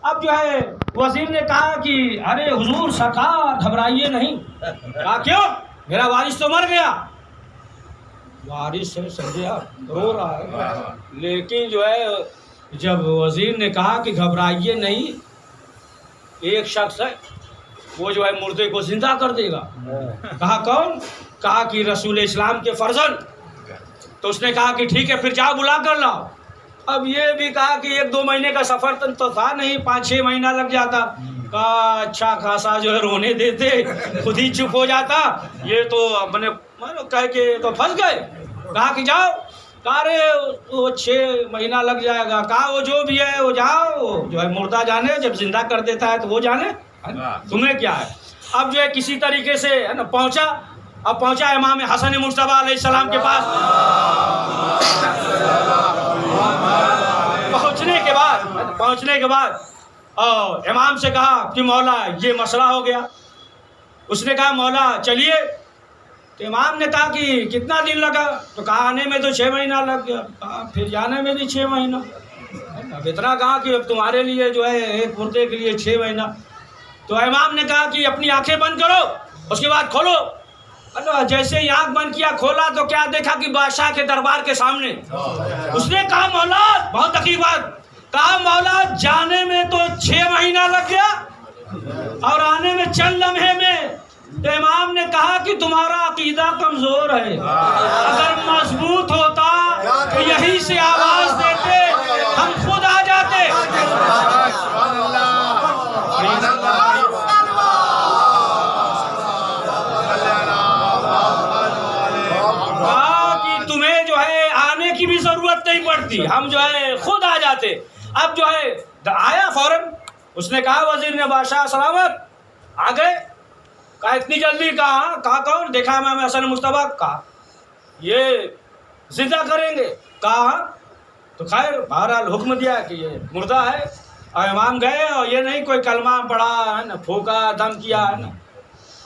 अब जो है वजीर ने कहा कि अरे हुजूर सरकार घबराइए नहीं। कहा क्यों? मेरा वारिस तो मर गया। वारिस से समझिए रो रहा है, लेकिन जो है जब वजीर ने कहा कि घबराइए नहीं, एक शख्स है वो जो है मुर्दे को जिंदा कर देगा। कहा कौन? कहा कि रसूल इस्लाम के फर्जंद। तो उसने कहा कि ठीक है फिर जाओ बुला कर लाओ। अब ये भी कहा कि 1-2 महीने का सफ़र तो था नहीं, 5-6 महीना लग जाता। कहा अच्छा खासा जो है रोने देते, खुद ही चुप हो जाता। ये तो अपने कह के तो फंस गए। कहा कि जाओ। कहा रे वो 6 महीना लग जाएगा। कहा वो जो भी है वो जाओ, जो है मुर्दा जाने, जब जिंदा कर देता है तो वो जाने, तुम्हें क्या है। अब जो है किसी तरीके से है ना पहुंचा। अब पहुंचा इमाम हसन मुर्तज़ा अलैहिस्सलाम के पास। पहुंचने के बाद और इमाम से कहा कि मौला ये मसला हो गया। उसने कहा मौला चलिए। तो इमाम ने कहा कि कितना दिन लगा? तो कहा आने में तो 6 महीना लग गया। कहा फिर जाने में भी 6 महीना। अब इतना कहा कि अब तुम्हारे लिए जो है एक मुर्दे के लिए 6 महीना। तो इमाम ने कहा कि अपनी आंखें बंद करो, उसके बाद खोलो। जैसे ही आंख बंद किया, खोला तो क्या देखा कि बादशाह के दरबार के सामने। उसने कहा मौला, बहुत अजीब बात, कहा मौला जाने में तो 6 महीना लग गया और आने में चंद लम्हे में। तो इमाम ने कहा कि तुम्हारा अकीदा कमजोर है, अगर मजबूत होता तो यहीं से आवाज देते, हम खुद आ जाते। कहा कि तुम्हें जो है आने की भी जरूरत नहीं पड़ती, हम जो है खुद आ जाते। अब जो है आया फौरन। उसने कहा वजीर ने बादशाह सलामत आ गए। कहा इतनी जल्दी? कहा कौन? देखा इमाम हसन मुर्तज़ा। कहा ये जिंदा करेंगे? कहा तो खैर बहरहाल हुक्म दिया कि ये मुर्दा है। और इमाम गए और ये नहीं कोई कलमा पढ़ा है ना, फूका, दम किया है ना,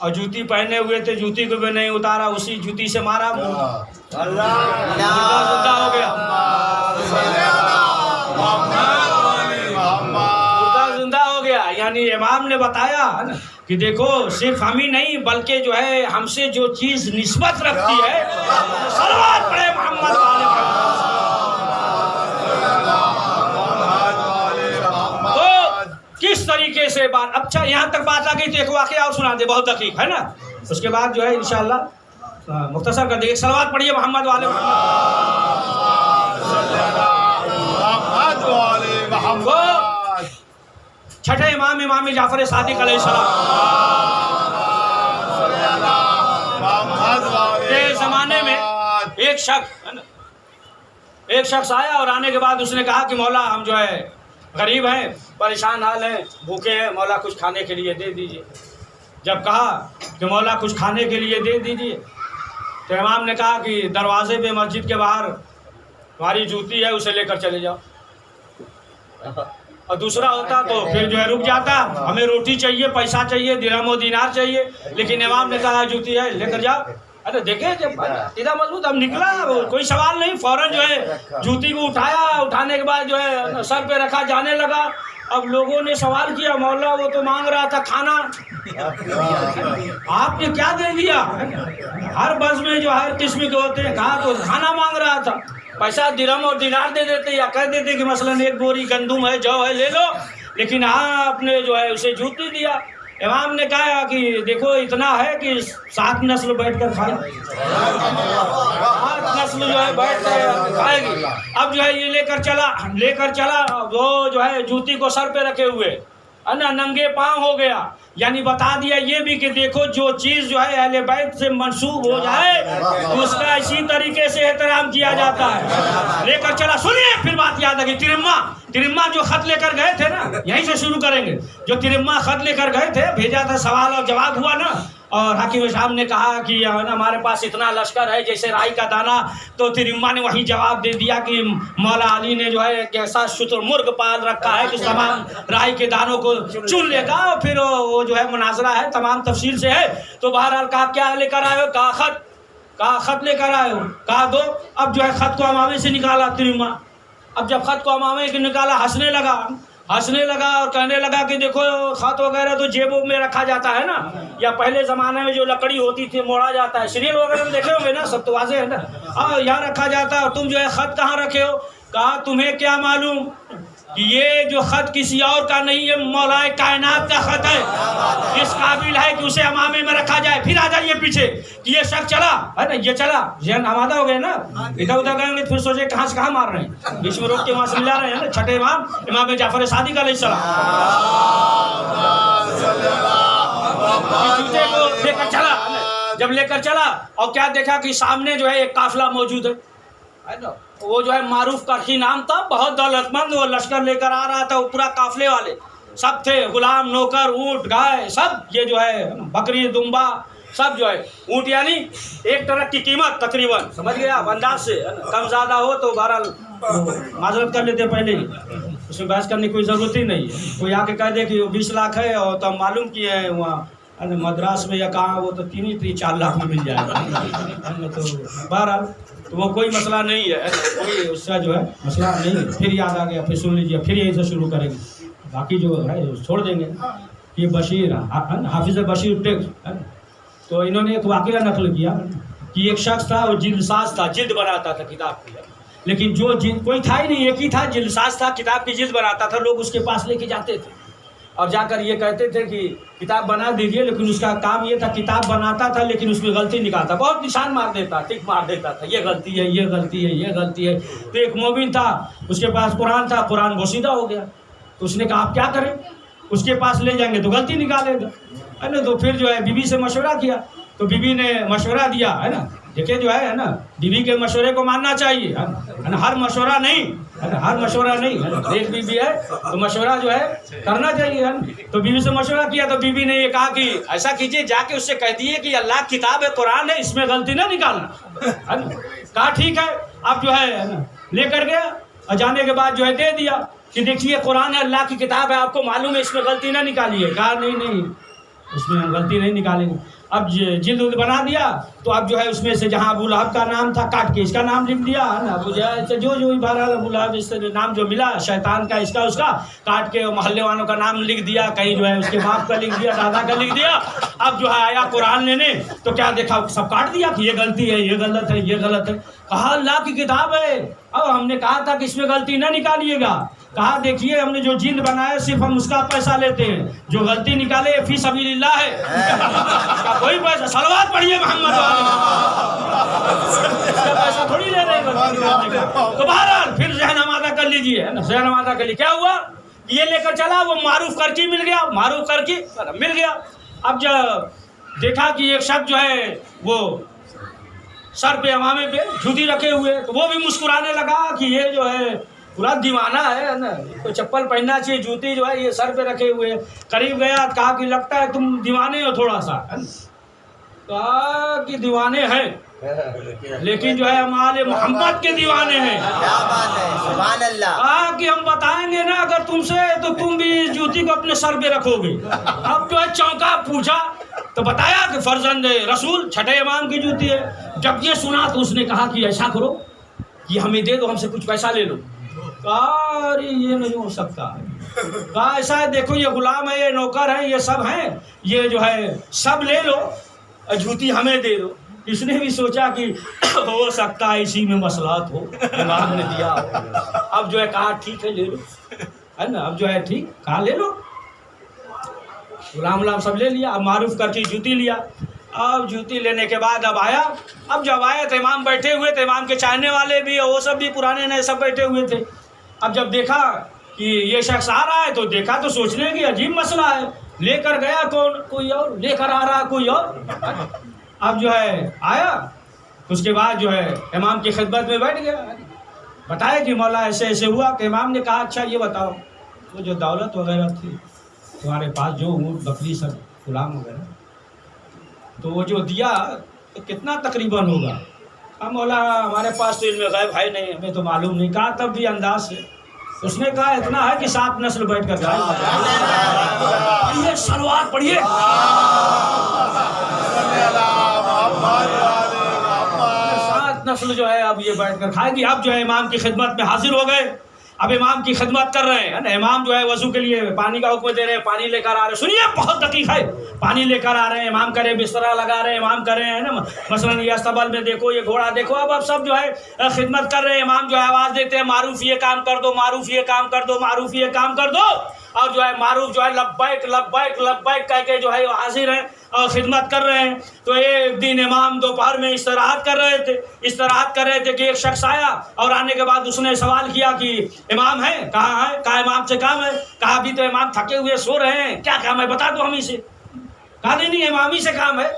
और जूती पहने हुए थे, जूती को भी नहीं उतारा, उसी जूती से मारा, मुर्दा जिंदा हो गया। मुर्दा जिंदा हो गया। यानी इमाम ने बताया है ना कि देखो सिर्फ हम ही नहीं बल्कि जो है हमसे जो चीज़ निस्बत रखती है, सलवात पढ़े मोहम्मद वाले। तो किस तरीके से बात, अच्छा यहाँ तक बात आ गई तो एक वाकया और सुना दे, बहुत दकीक है ना। उसके बाद जो है इंशाअल्लाह मुख्तसर कर देंगे। सलवात पढ़िए मोहम्मद वाले। छठे इमाम जाफर सादिक अलैहिस्सलाम के ज़माने में एक शख्स आया और आने के बाद उसने कहा कि मौला हम जो है गरीब हैं, परेशान हाल हैं, भूखे हैं, मौला कुछ खाने के लिए दे दीजिए। जब कहा कि मौला कुछ खाने के लिए दे दीजिए, तो इमाम ने कहा कि दरवाजे पे मस्जिद के बाहर तुम्हारी जूती है, उसे लेकर चले जाओ। और दूसरा होता तो फिर जो है रुक जाता, हमें रोटी चाहिए, पैसा चाहिए, दिरहम और दीनार चाहिए, लेकिन इमाम ने कहा जूती है लेकर जाओ। अरे देखे जब इतना मजबूत, अब निकला, कोई सवाल नहीं, फौरन जो है जूती को उठाया, उठाने के बाद जो है सर पे रखा, जाने लगा। अब लोगों ने सवाल किया मौला वो तो मांग रहा था खाना, आपने क्या दे दिया? हर बस में जो हर किस्म के होते हैं, कहा तो खाना मांग रहा था, पैसा दिरहम और दिनार दे देते या कह देते कि मसलन 1 बोरी गंदुम है, जौ है, ले लो, लेकिन आपने जो है उसे जूती दिया। इमाम ने कहा कि देखो इतना है कि 7 नस्ल बैठ कर खाए, 7 नस्ल जो है बैठ कर खाएगी। अब जो है ये लेकर चला वो जो है जूती को सर पे रखे हुए है ना, नंगे पाँव हो गया। यानी बता दिया ये भी कि देखो जो चीज़ जो है अहले बैत से मंसूब हो जाए तो उसका इसी तरीके से एहतराम किया जाता है। लेकर चला, सुनिए फिर बात याद आ गई। तिरम्मा जो खत लेकर गए थे ना, यहीं से शुरू करेंगे। जो तिरम्मा खत लेकर गए थे, भेजा था, सवाल और जवाब हुआ ना, और हकीम साहब ने कहा कि हमारे पास इतना लश्कर है जैसे राई का दाना। तो तिरम्मा ने वही जवाब दे दिया कि मौला अली ने जो है एक ऐसा शुतुरमुर्ग पाल रखा है कि तमाम राई के दानों को चुन लेगा। और फिर वो जो है मुनाजरा है, तमाम तफसील से है। तो बहरहाल कहा क्या लेकर आए हो? कहा खत लेकर आए हो। कहा दो। अब जो है खत को अमामे से निकाला तिरम्मा। अब जब खत को अमामे से निकाला, हंसने लगा। हंसने लगा और कहने लगा कि देखो खत वगैरह तो जेबों में रखा जाता है ना, या पहले ज़माने में जो लकड़ी होती थी मोड़ा जाता है, सीरियल वगैरह में देखे होंगे ना, सब तो वाज़ेह है ना। हाँ, यहाँ रखा जाता है और तुम जो है ख़त कहाँ रखे हो? कहा तुम्हें क्या मालूम कि ये जो ख़त किसी और का नहीं है, मौलाए कायनात का ख़त है। इस काबिल है कि उसे अमामे में रखा जाए। फिर आ जाइए पीछे कि ये शख्स चला है ना, ये चला, जहन आमादा हो गए ना, इधर उधर गएंगे फिर सोचे कहाँ से कहाँ मार रहे हैं, बीच में रोक के वहाँ से मिला रहे हैं ना। छठे इमाम जाफर सादिक अलैहिस्सलाम जूते को लेकर चला। जब लेकर चला और क्या देखा कि सामने जो है एक काफिला मौजूद है ना, वो जो है मारूफ करखी नाम था, बहुत दौलतमंद, वो लश्कर लेकर आ रहा था। वो पूरा काफिले वाले सब थे, गुलाम, नौकर, ऊँट, गाय, सब ये जो है बकरी, दुम्बा, सब जो है ऊँट, यानी एक ट्रक की कीमत तकरीबन, समझ गया आप अंदाज से, कम ज़्यादा हो तो 12 माजरत कर लेते पहले ही, उसमें बहस करने की कोई ज़रूरत ही नहीं है। कोई आके कह दे कि वो 20 लाख है और तो हम मालूम किए हैं वहाँ मद्रास में या कहाँ, वो तो 3-4 लाख में मिल जाएगा। तो बहरहाल तो वो कोई मसला नहीं है, कोई उसका जो है मसला नहीं है। फिर याद आ गया, फिर सुन लीजिए, फिर यहीं से शुरू करेंगे, बाकी जो है छोड़ देंगे। ये बशीर हाफिज़ बशीर टेक्स है, तो इन्होंने एक वाक़या नकल किया कि एक शख्स था, वो जिल्दसाज था, जिल्द बनाता था किताब की, लेकिन जो जिल्द कोई था ही नहीं, एक ही था, जिल्दसाज था, किताब की जिल्द बनाता था। लोग उसके पास लेके जाते थे और जाकर ये कहते थे कि किताब बना दीजिए, लेकिन उसका काम ये था, किताब बनाता था लेकिन उसमें गलती निकालता, बहुत निशान मार देता, टिक मार देता था, ये गलती है, ये गलती है, ये गलती है। तो एक मोमिन था, उसके पास कुरान था, कुरान बोसीदा हो गया, तो उसने कहा आप क्या करें, उसके पास ले जाएंगे तो गलती निकालेगा, है ना। तो फिर जो है बीवी से मशवरा किया, तो बीवी ने मशवरा दिया, है ना। देखिए जो है ना, बीवी के मशवरे को मानना चाहिए, है ना, हर मशवरा नहीं, है ना, हर मशवरा नहीं, है ना। एक बीवी है तो मशवरा जो है करना चाहिए, है ना। तो बीवी से मशवरा किया, तो बीवी ने ये कहा कि ऐसा कीजिए, जाके उससे कह दिए कि अल्लाह की किताब है, कुरान है, इसमें गलती ना निकालना, है ना। कहा ठीक है, आप जो है ना लेकर गया और जाने के बाद जो है दे दिया कि देखिए कुरान है, अल्लाह की किताब है, आपको मालूम है, इसमें गलती ना निकालिए। कहा नहीं, उसमें हम गलती नहीं निकालेंगे। अब जिल्द बना दिया, तो अब जो है उसमें से जहाँ अबू लहब का नाम था काट के इसका नाम लिख दिया, है ना। अबू जो बहरहाल अबू लहब इस नाम जो मिला शैतान का, इसका उसका काट के मोहल्ले वालों का नाम लिख दिया, कहीं जो है उसके बाप का लिख दिया, दादा का लिख दिया। अब जो है आया कुरान लेने, तो क्या देखा, सब काट दिया कि ये गलती है, ये गलत है, ये गलत है। कहा अल्लाह की किताब है, अब हमने कहा था कि इसमें गलती ना निकालिएगा। कहा देखिए हमने जो जिल्द बनाया सिर्फ हम उसका पैसा लेते हैं, जो गलती निकाले फी सबीलिल्लाह है, कोई पैसा, सलवात पढ़िए मोहम्मद इसका पैसा थोड़ी ले रहे हैं। तो बहरहाल फिर ज़हन आमादा कर लीजिए, है ना, ज़हन आमादा कर लीजिए। क्या हुआ, ये लेकर चला, वो मारूफ करकी मिल गया, मारूफ करकी मिल गया। अब जब देखा कि एक शख्स जो है वो सर पे अमामे पे जूती रखे हुए, तो वो भी मुस्कुराने लगा कि ये जो है पूरा दीवाना है ना, तो चप्पल पहनना चाहिए, जूती जो है ये सर पे रखे हुए। करीब गया, कहा कि लगता है तुम दीवाने हो थोड़ा सा, है ना। कहा कि दीवाने हैं, लेकिन जो है हमारे मोहम्मद के दीवाने हैं। सुभान अल्लाह। कहा कि हम बताएंगे ना अगर तुमसे, तो तुम भी जूती को अपने सर पे रखोगे। अब जो है चौंका, पूछा तो बताया कि फर्जंद रसूल छठे इमाम की जूती है। जब ये सुना तो उसने कहा कि ऐसा करो कि हमें दे दो, हमसे कुछ पैसा ले लो। कहा अरे ये नहीं हो सकता। कहा ऐसा है, देखो ये गुलाम है, ये नौकर है, ये सब हैं, ये जो है सब ले लो, जूती हमें दे दो। इसने भी सोचा कि हो सकता है इसी में मसलात हो, इमाम ने दिया हो। अब जो है कहा ठीक है ले लो, है ना। अब जो है ठीक कहा ले लो, गुलाम सब ले लिया। अब मारूफ करके जूती लिया। अब जूती लेने के बाद अब आया, अब जब आया तो इमाम बैठे हुए थे, इमाम के चाहने वाले भी, वो सब भी पुराने नए सब बैठे हुए थे। अब जब देखा कि ये शख्स आ रहा है, तो देखा तो सोचने की अजीब मसला है, लेकर गया कौन, कोई और, लेकर आ रहा कोई और। अब जो है आया, तो उसके बाद जो है इमाम की खिदमत में बैठ गया, बताया कि मौला ऐसे ऐसे हुआ। कि इमाम ने कहा अच्छा ये बताओ, वो जो दौलत वगैरह थी तुम्हारे पास, जो ऊँट बकरी सब गुलाम वगैरह, तो वो जो दिया तो कितना तकरीबन होगा। अब मौला हमारे पास तो इल्म गैब है नहीं, हमें तो मालूम नहीं। कहा तब भी अंदाज से। उसने कहा इतना है कि 7 नस्ल बैठ कर खाएंगे। सलवात पढ़िए। 7 नस्ल जो है अब ये बैठ कर खाएगी। अब जो है इमाम की खिदमत में हाजिर हो गए। अब इमाम की खिदमत कर रहे हैं ना, इमाम जो है वजू के लिए पानी का हुक्म दे रहे हैं, पानी लेकर आ रहे हैं। सुनिए बहुत दकीक है, पानी लेकर आ रहे हैं, इमाम करे बिस्तरा लगा रहे हैं, इमाम कर रहे हैं ना, मसलन ये अस्तबल में देखो, ये घोड़ा देखो, अब सब जो है खिदमत कर रहे हैं। इमाम जो है आवाज़ देते हैं, मारूफ ये काम कर दो, मारूफ ये काम कर दो, मारूफ ये काम कर दो, और जो है मारूफ जो है लब्बैक लब्बैक लब्बैक कह के जो है हाजिर हैं और खिदमत कर रहे हैं। तो एक दिन इमाम दोपहर में इस्तराहत कर रहे थे कि एक शख्स आया और आने के बाद उसने सवाल किया कि इमाम है, कहाँ है? कहा इमाम से काम है। कहा अभी तो इमाम थके हुए सो रहे हैं, क्या काम है बता दो हम ही से। कहा नहीं इमाम ही से काम है।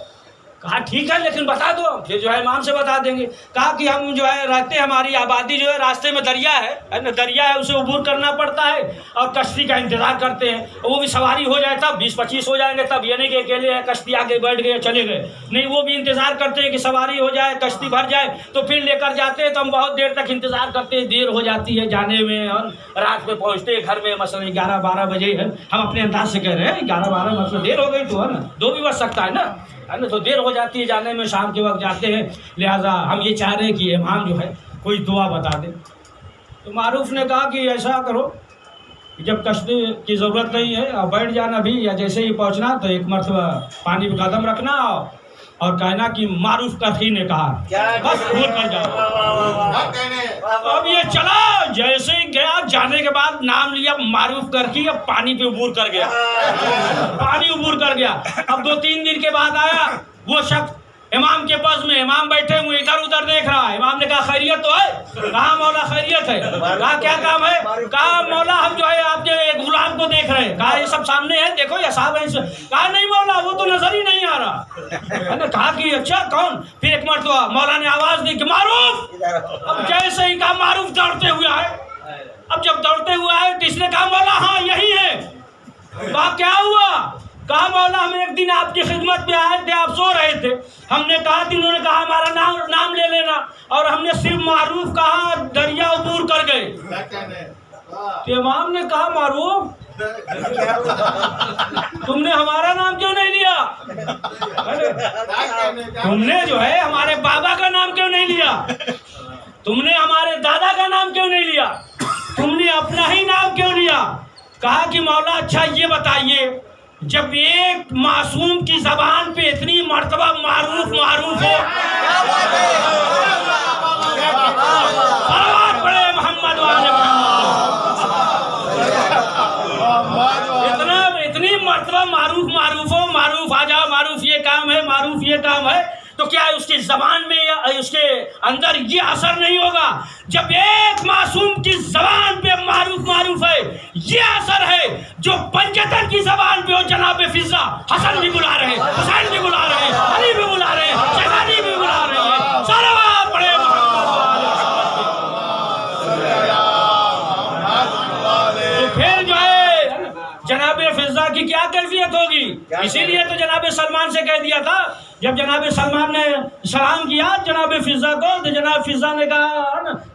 कहा ठीक है लेकिन बता दो, फिर जो है इमाम से बता देंगे। कहा कि हम जो है रहते, हमारी आबादी जो है रास्ते में दरिया है ना, दरिया है, उसे अबूर करना पड़ता है और कश्ती का इंतज़ार करते हैं। वो भी सवारी हो जाए तब 20-25 हो जाएंगे तब, ये नहीं कि अकेले है कश्ती आगे बैठ गए चले गए, नहीं, वो भी इंतज़ार करते हैं कि सवारी हो जाए, कश्ती भर जाए तो फिर लेकर जाते हैं। तो हम बहुत देर तक इंतज़ार करते हैं, देर हो जाती है जाने में और रात में पहुँचते हैं घर में मसलन 11-12 बजे है। हम अपने अंदाज से कह रहे हैं 11-12 मतलब देर हो गई तो है ना, 2 भी बज सकता है ना, तो देर हो जाती है जाने में, शाम के वक्त जाते हैं। लिहाजा हम ये चाह रहे हैं कि इमाम जो है कोई दुआ बता दे। तो मारूफ ने कहा कि ऐसा करो कि जब कश्ती की ज़रूरत नहीं है और बैठ जाना भी, या जैसे ही पहुंचना तो एक मरतबा पानी पे कदम रखना और कहना कि मारूफ करखी ने कहा, बस भूल कर जाओ। अब ये चला, जैसे ही गया, जाने के बाद नाम लिया मारूफ करखी, अब पानी पे उबूर कर गया, पानी उबूर कर गया। अब 2-3 दिन के बाद आया वो शख्स इमाम के पास में, इमाम बैठे हुए इधर उधर देख रहा है। इमाम ने कहा खैरियत तो है? कहा मौला खैरियत है। कहा क्या काम है? कहा मौला हम जो है आपके गुलाम को देख रहे हैं। कहा ये सब सामने है, देखो ये साहब है। कहा नहीं मौला वो तो नजर ही नहीं आ रहा। कहा कि अच्छा कौन? फिर एक मरतबा मौला ने आवाज दी कि मारूफ। अब जैसे ही कहा मारूफ दौड़ते हुए आए। अब जब दौड़ते हुए आए तो इसने कहा मौला हाँ यही है। कहा क्या हुआ? कहा मौला हम एक दिन आपकी खिदमत में आए थे, आप सो रहे थे, हमने कहा कि उन्होंने कहा हमारा नाम ले लेना, और हमने सिर्फ मारूफ कहा, दरिया उबूर कर गए। तो इमाम ने कहा मारूफ तुमने हमारा नाम क्यों नहीं लिया? तुमने जो है हमारे बाबा का नाम क्यों नहीं लिया? तुमने हमारे दादा का नाम क्यों नहीं लिया? तुमने अपना ही नाम क्यों लिया? कहा कि मौला अच्छा ये बताइए, जब एक मासूम की जबान पे इतनी मर्तबा मारूफ मारूफ हो, सलावत पढ़े मोहम्मद वाले इतनी मर्तबा मारूफ मारूफ हो, मारूफ आ जाओ, मारूफ ये काम है, मारूफ ये काम है, तो क्या उसकी जबान में या उसके अंदर ये असर नहीं होगा? जब एक मासूम की जबान पे मारूफ मारूफ है, ये असर है जो पंजतन की जबान पे हो। जनाब फिजा हसन भी बुला रहे हैं, हुसैन भी बुला रहे हैं, अली भी बुला रहे हैं, शहजादी भी बुला रहे हैं, सलावत पढ़े तो फिर जो है जनाब फिजा की क्या कैफियत होगी? इसीलिए तो जनाब सलमान से कह दिया था, जब जनाब सलमान ने सलाम किया जनाब फिजा को, तो जनाब फिजा ने कहा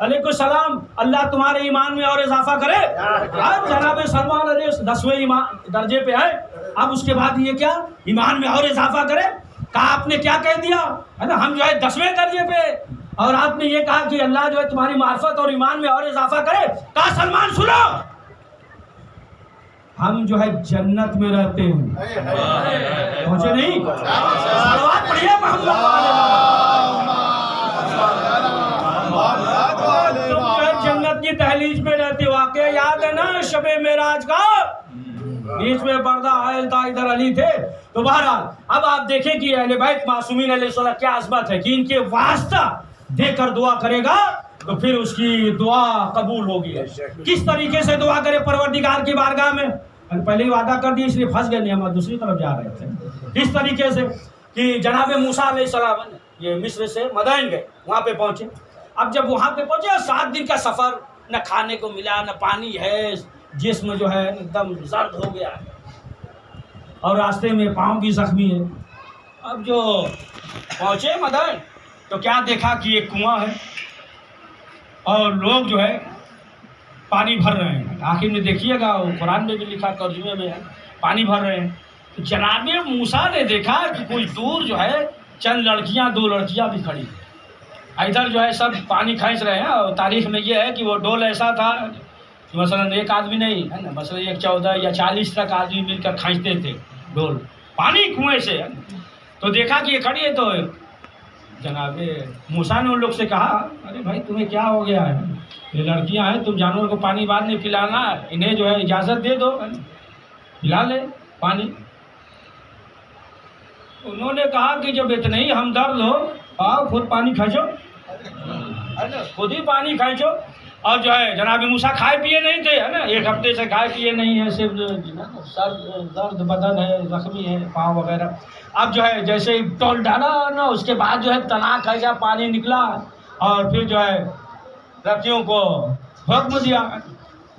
अलैकुम सलाम, अल्लाह तुम्हारे ईमान में और इजाफा करे। अब जनाब सलमान 10वें ईमान दर्जे पे है, अब उसके बाद ये क्या ईमान में और इजाफा करे? कहा आपने क्या कह दिया है ना, हम जो है 10वें दर्जे पे, और आपने ये कहा कि अल्लाह जो है तुम्हारी मार्फत और ईमान में और इजाफा करे। कहा सलमान सुनो, हम जो है जन्नत में रहते हैं, पहुंचे नहीं? सलावत पढ़िए मोहम्मद वाले। तुम जो है जन्नत की दहलीज पे रहते हो। वाकया याद है ना शबे मेराज का, बीच में पर्दा आयल था, इधर अली थे। तो बहरहाल अब आप देखें कि अहले बैत मासूमीन अलैहिस्सलाम क्या अज़मत है कि इनके वास्ता देकर दुआ करेगा तो फिर उसकी दुआ कबूल होगी। किस तरीके से दुआ करे परवरदिगार की बारगाह में? पहले ही वादा कर दिया इसलिए फंस गए, नहीं हम दूसरी तरफ जा रहे थे। किस तरीके से कि जनाब मूसा अलैहिस्सलाम ये मिस्र से मदयन गए, वहाँ पे पहुँचे। अब जब वहाँ पे पहुँचे 7 दिन का सफ़र, न खाने को मिला न पानी है, जिस्म जो है एकदम जर्द हो गया है और रास्ते में पाँव भी जख्मी है। अब जो पहुँचे मदयन तो क्या देखा कि एक कुआं है और लोग जो है पानी भर रहे हैं। आखिर में देखिएगा वो कुरान में भी लिखा, तर्जुमे में है, पानी भर रहे हैं। तो जनाब मूसा ने देखा कि कोई दूर जो है चंद लड़कियां, 2 लड़कियां भी खड़ी, इधर जो है सब पानी खींच रहे हैं। और तारीख में ये है कि वो डोल ऐसा था मसलन एक आदमी नहीं है ना, मसलन एक 14 या 40 तक आदमी मिलकर खींचते थे डोल पानी कुएं से, है ना। तो देखा कि ये खड़ी है, तो जनाबे मूसा ने उन लोग से कहा, अरे भाई तुम्हें क्या हो गया है, ये लड़कियां हैं, तुम जानवर को पानी बाद में पिलाना, इन्हें जो है इजाज़त दे दो, है ना, पिला ले पानी। उन्होंने कहा कि जब इतने ही हमदर्द हो, आओ खुद पानी खींचो, है ना, खुद ही पानी खींचो। और जो है जनाब मूसा खाए पिए नहीं थे, है ना, 1 हफ्ते से खाए पिए नहीं है, सिर्फ सर दर्द बदन है, जख्मी है पाँव वगैरह। अब जो है जैसे ही टोल डाला ना, उसके बाद जो है तलाक ऐसा पानी निकला, और फिर जो है लड़कियों को हुक्म दिया।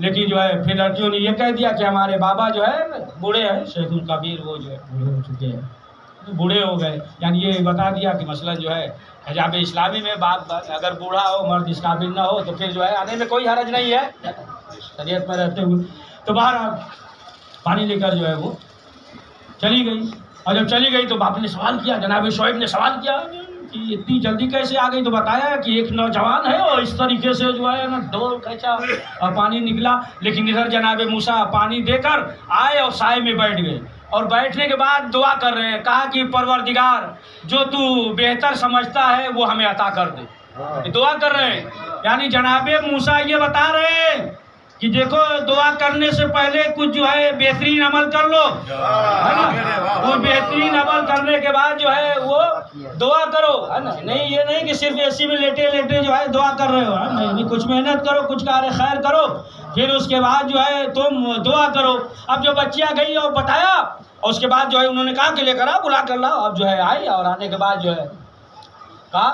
लेकिन जो है फिर लड़कियों ने ये कह दिया कि हमारे बाबा जो है बूढ़े हैं, शेखुल कबीर, वो जो है बूढ़े हो चुके हैं, बूढ़े हो गए। यानी ये बता दिया कि मसलन जो है हिजाब इस्लामी में बाप अगर बूढ़ा हो, मर्द इस काबिल ना हो, तो फिर जो है आने में कोई हरज नहीं है शरीयत में रहते हुए। तो बाहर पानी लेकर जो है वो चली गई। और जब चली गई तो बाप ने सवाल किया, जनाब शोएब ने सवाल किया कि इतनी जल्दी कैसे आ गई। तो बताया कि एक नौजवान है और इस तरीके से जो है ना डोल खींचा और पानी निकला। लेकिन इधर जनाब मूसा पानी देकर आए और साए में बैठ गए, और बैठने के बाद दुआ कर रहे हैं। कहा कि परवरदिगार, जो तू बेहतर समझता है वो हमें अता कर दे। दुआ कर रहे हैं, यानी जनाबे मूसा ये बता रहे हैं कि देखो दुआ करने से पहले कुछ जो है बेहतरीन अमल कर लो, है ना। वो बेहतरीन अमल करने के बाद जो है वो दुआ करो, है ना। नहीं ये नहीं कि सिर्फ एसी में लेटे लेटे जो है दुआ कर रहे हो, है ना। नहीं, कुछ मेहनत करो, कुछ कार्य खैर करो, फिर उसके बाद जो है तुम दुआ करो। अब जो बच्चियाँ गई और बताया, और उसके बाद जो है उन्होंने कहा कि लेकर आओ, बुला कर लाओ। अब जो है आई, और आने के बाद जो है कहा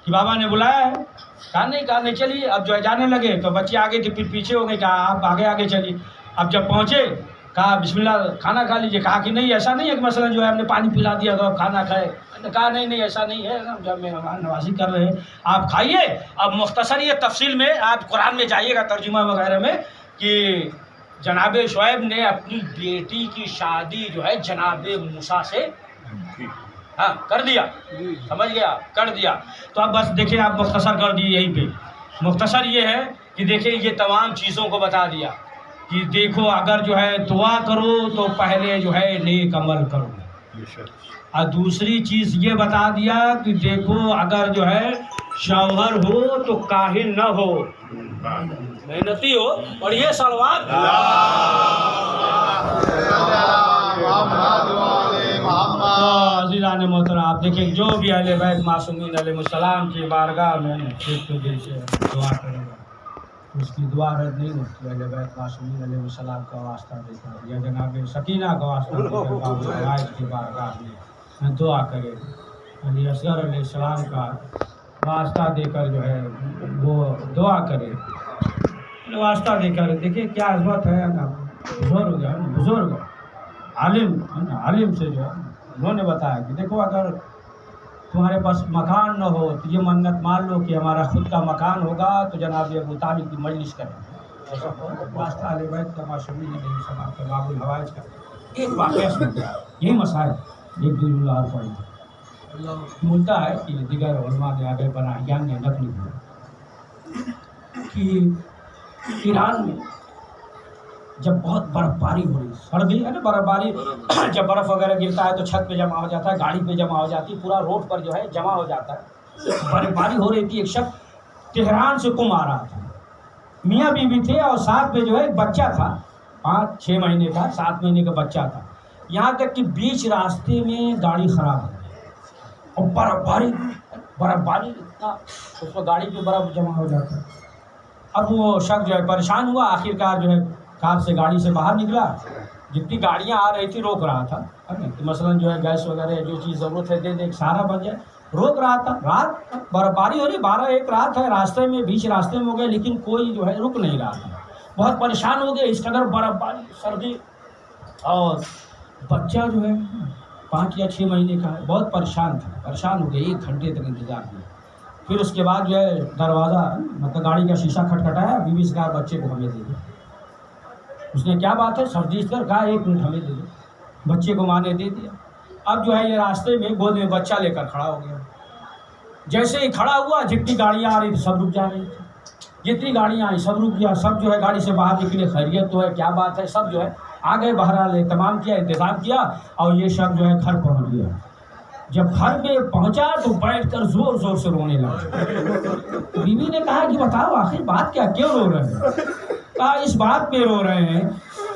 कि बाबा ने बुलाया है। कहा नहीं चलिए। अब जो है जाने लगे तो बच्चे आगे थे, फिर पीछे हो गए। कहा आप आगे चलिए। अब जब पहुँचे कहा बिस्मिल्लाह खाना खा लीजिए। कहा कि नहीं ऐसा नहीं है कि मसलन जो है हमने पानी पिला दिया तो आप खाना खाए। कहा नहीं ऐसा नहीं है ना, जब मेहमान नवाजी कर रहे हैं आप खाइए। अब मुख्तसर ये तफसील में आप कुरान में जाइएगा तर्जुमा वगैरह में कि जनाब शोएब ने अपनी बेटी की शादी जो है जनाब मूसा से हाँ कर दिया, समझ गया, कर दिया। तो अब बस देखिए आप मुख्तसर कर दिए यहीं पे। मुख्तसर ये है कि देखिए ये तमाम चीज़ों को बता दिया कि देखो अगर जो है दुआ करो तो पहले जो है नेक अमल करो। और दूसरी चीज़ ये बता दिया कि देखो अगर जो है शौहर हो तो काहिल न हो, मेहनती हो, पढ़िए सलवात। अज़ीज़ान मोहतरम, आप देखें जो भी अहले बैत मासूमीन अलैहिस्सलाम की बारगाह में तो दिल से दुआ करेगा, उसकी दुआ रद्द नहीं होती। अहले बैत मासूमीन अलैहिस्सलाम का वास्ता देकर या जनाब सकीना का वास्ता देकर की बारगाह में दुआ करे, अली असगर अलैहिस्सलाम का वास्ता देकर जो है वो दुआ करे, वास्ता देकर। देखिए क्या अज़मत है ना, बुजुर्ग आलिम है ना, आलिम से जो है उन्होंने बताया कि देखो अगर तुम्हारे पास मकान न हो तो ये मन्नत मान लो कि हमारा खुद का मकान होगा तो जनाब अबू तालिब की मजलिस करें। वास्ता अहले बैत का मासूमीन अलैहिस्सलाम के बाबुल हवाइज का एक वाक़या सुनता है, यही मसाइल एक दो जुमला और पढ़ी मिलता है कि दिगर उलमा ने आगे बनाया ज्ञान ने नकल किया कि ईरान में जब बहुत बर्फबारी हो रही, सर्दी है ना, बर्फबारी जब बर्फ़ वगैरह गिरता है तो छत पे जमा हो जाता है, गाड़ी पे जमा हो जाती है, पूरा रोड पर जो है जमा हो जाता है। बर्फबारी हो रही थी। एक शख्स तेहरान से कुम आ रहा था, मियाँ बीवी थे और साथ में जो है एक बच्चा था, 5-6 महीने का, 7 महीने का बच्चा था। यहाँ तक कि बीच रास्ते में गाड़ी ख़राब हो गई और बर्फबारी इतना, उसमें गाड़ी पे बर्फ़ जमा हो जाता है। अब वो शख्स जो है परेशान हुआ, आखिरकार जो है कार से गाड़ी से बाहर निकला, जितनी गाड़ियाँ आ रही थी रोक रहा था, है ना, कि मसलन जो है गैस वगैरह जो चीज़ ज़रूरत है दे दे, एक सहारा बन जाए, रोक रहा था। रात बर्फबारी हो रही, 12-1 रात है, रास्ते में बीच रास्ते में हो गए, लेकिन कोई जो है रुक नहीं रहा था। बहुत परेशान हो गए, इस कदर बर्फबारी, सर्दी, और बच्चा जो है 5 या 6 महीने का है, बहुत परेशान था, परेशान हो गए, 1 घंटे तक इंतज़ार किया। फिर उसके बाद जो है दरवाज़ा मतलब गाड़ी का शीशा खटखटाया, बीवी से कहा बच्चे को हमें दे दो। उसने क्या बात है, सर्दी कर कहा 1 मिनट हमें दे दो। बच्चे को माँ ने दे दिया। अब जो है ये रास्ते में गोद में बच्चा लेकर खड़ा हो गया। जैसे ही खड़ा हुआ जितनी गाड़ियाँ आ रही थी सब रुक जा रही थी। जितनी गाड़ियाँ आई सब रुक गया, सब जो है गाड़ी से बाहर निकले, खैरियत तो है, क्या बात है, सब जो है आ गए, बहरहाल तमाम किया, इंतज़ाम किया और ये सब जो है घर पहुँच गया। जब घर में पहुंचा तो बैठकर जोर जोर से रोने लगा। बीवी ने कहा कि बताओ आखिर बात क्या, क्यों रो रहे हैं? कहा इस बात पे रो रहे हैं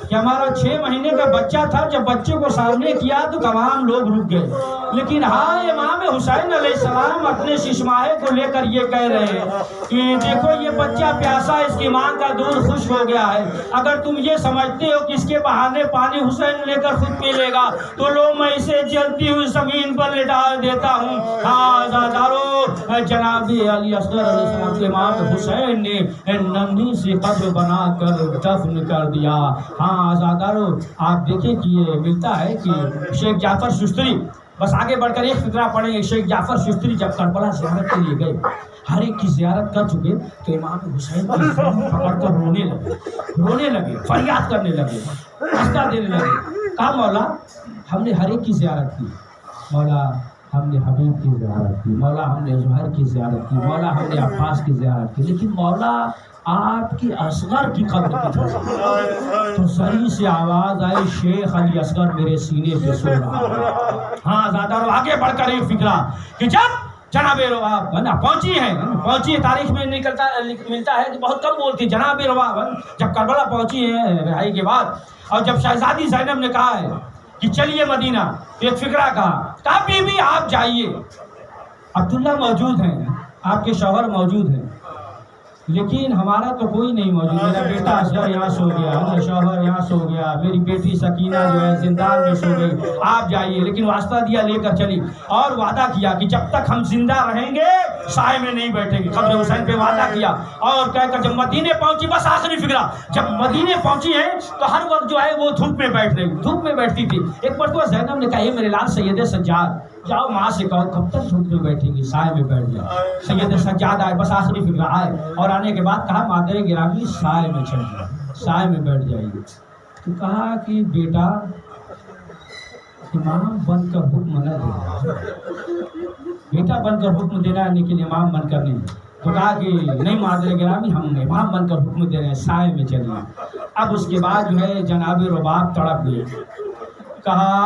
कि हमारा 6 महीने का बच्चा था, जब बच्चे को सामने किया तो तमाम लोग रुक गए, लेकिन हाँ इमाम हुसैन अलैहिस्सलाम अपने शिशमाहे को लेकर ये कह रहे हैं कि देखो ये बच्चा प्यासा, इसकी माँ का दूध खुश हो गया है, अगर तुम ये समझते हो कि इसके बहाने पानी हुसैन लेकर खुद पी लेगा तो लो मैं इसे जलती हुई जमीन पर लिटा देता हूँ। हाँ ज़ादारो, जनाब अली असगर अलैहिस्सलाम के इमाम हुसैन ने नन्ही सी कब्र बनाकर दफन कर दिया। हाँ आज़ादारो, आप देखें कि ये मिलता है कि शेख जाफर सुस्तरी, बस आगे बढ़कर एक फिक्रा पढ़ेंगे। शेख जाफर सुस्तरी जब करबला ज़ियारत के लिए गए, हर एक की ज़ियारत कर चुके तो इमाम हुसैन पकड़कर रोने लगे, फरियाद करने लगे, हंसता देने लगे। कहा मौला हमने हर एक की ज़ियारत की, मौला हमने हबीब की ज़ियारत की, मौला हमने ज़ुहैर की ज़ियारत की, मौला हमने अब्बास की ज़ियारत की, लेकिन मौला आपकी असगर की कब्र की तरफ। तो सही से आवाज़ आई, शेख अली असगर मेरे सीने पे सो रहा है। हाँ ज़्यादा आगे बढ़कर एक फिक्रा कि जब जनाबे रवाब पहुंची है, तारीख में मिलता है कि बहुत कम बोलती, जनाबे रवाब जब करबला पहुंची है रिहाई के बाद, और जब शहजादी ज़ैनब ने कहा है कि चलिए मदीना, तो एक फिक्रा कहा बीबी आप जाइए, अब्दुल्ला मौजूद हैं, आपके शौहर मौजूद हैं, लेकिन हमारा तो कोई नहीं मौजूद। मेरा बेटा असगर यहाँ सो गया, मेरा शौहर यहाँ सो गया, मेरी बेटी सकीना जो है जिंदान में सो गई, आप जाइए। लेकिन वास्ता दिया, लेकर चली और वादा किया कि जब तक हम जिंदा रहेंगे साए में नहीं बैठेंगे। कब्र हुसैन पे वादा किया और कहकर जब मदीने पहुंची, बस आखिरी फिक्रा, जब मदीने पहुंची है तो हर वक्त जो है वो धूप में बैठती थी। एक मरतबा ज़ैनब ने कहा मेरे लाल सैयद सज्जाद, जाओ माँ से कहो कब तक धूप में बैठेंगी, साए में बैठ जाओ। सैयद सज्जाद आए, बस आखिरी फिक्रा आए और आने के बाद कहा मादरे गिरामी साए में चल जाए, साए में बैठ जाइए। तो कहा कि बेटा इमाम बनकर हुक्म न देना, बेटा बनकर हुक्म देना है लेकिन इमाम बनकर नहीं। तो कहा कि नहीं मादरे गिरामी, हम इमाम बनकर हुक्म दे रहे हैं, साए में चलिए। अब उसके बाद जो है जनाब रुबाब तड़प गए, कहा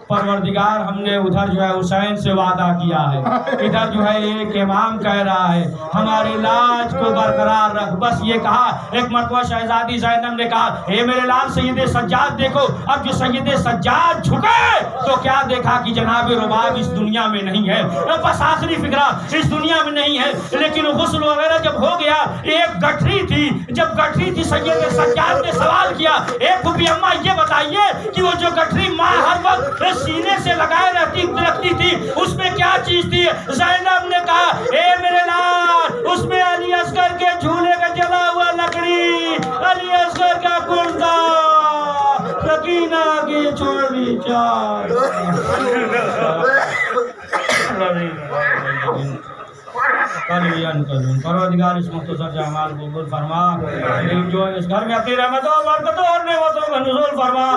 परवरदिगार हमने उधर जो है हुसैन से वादा किया है, इधर जो है एक इमाम कह रहा है हमारे लाज को बरकरार रख। बस ये कहा। एक मरतबा शहजादी ज़ैनब ने कहा हे मेरे लाल सैयद सज्जाद देखो, अब जो सैयद सज्जाद झुके तो क्या देखा कि जनाब रुबाब इस दुनिया में नहीं है, बस आखिरी फिक्रा इस दुनिया में नहीं है। लेकिन गुस्ल वगैरह जब हो गया, एक गठरी थी, जब गठरी थी सैयद सज्जाद ने सवाल किया एक फूफी अम्मा ये बताइए कि वो जो गठरी माँ हर वक्त सीने से लगाए रखती थी उसमें क्या चीज थी? ज़ैनब ने कहा ए मेरे लाल, उसमें अली असगर के झूले का जला हुआ लकड़ी, अली असगर का कुर्ता, सकीना की छोड़ी चार। परवरदिगार इस मुख्तसर जमाल को कबूल फरमा, जो इस घर में अपनी रहमतों बरकतों और नेमतों का नुज़ूल फरमा।